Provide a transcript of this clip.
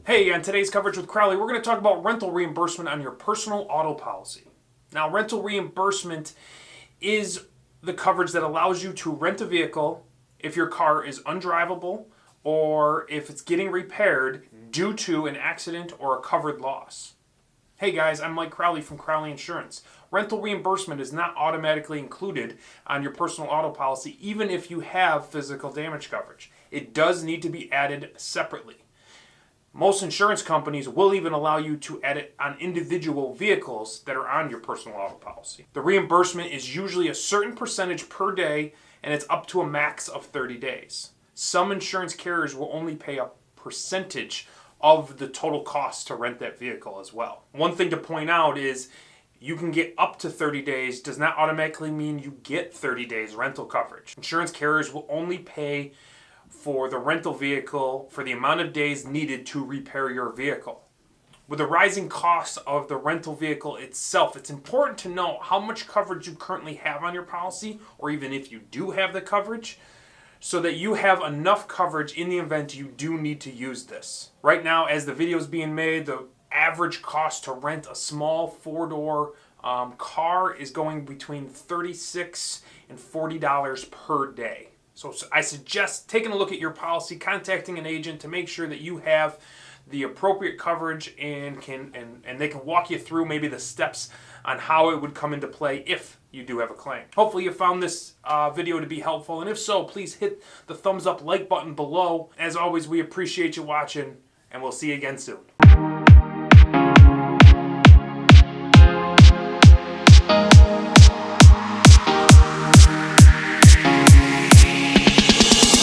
Hey, on today's coverage with Crowley, we're going to talk about rental reimbursement on your personal auto policy. Now, rental reimbursement is the coverage that allows you to rent a vehicle if your car is undrivable or if it's getting repaired due to an accident or a covered loss. Hey guys, I'm Mike Crowley from Crowley Insurance. Rental reimbursement is not automatically included on your personal auto policy even if you have physical damage coverage. It does need to be added separately. Most insurance companies will even allow you to add it on individual vehicles that are on your personal auto policy. The reimbursement is usually a certain percentage per day, and it's up to a max of 30 days. Some insurance carriers will only pay a percentage of the total cost to rent that vehicle as well. One thing to point out is you can get up to 30 days does not automatically mean you get 30 days rental coverage. Insurance carriers will only pay for the rental vehicle for the amount of days needed to repair your vehicle. With the rising cost of the rental vehicle itself, it's important to know how much coverage you currently have on your policy, or even if you do have the coverage, so that you have enough coverage in the event you do need to use this. Right now, as the video is being made, the average cost to rent a small four-door car is going between $36 and $40 per day. So I suggest taking a look at your policy, contacting an agent to make sure that you have the appropriate coverage and they can walk you through maybe the steps on how it would come into play if you do have a claim. Hopefully you found this video to be helpful, and if so, please hit the thumbs up like button below. As always, we appreciate you watching, and we'll see you again soon.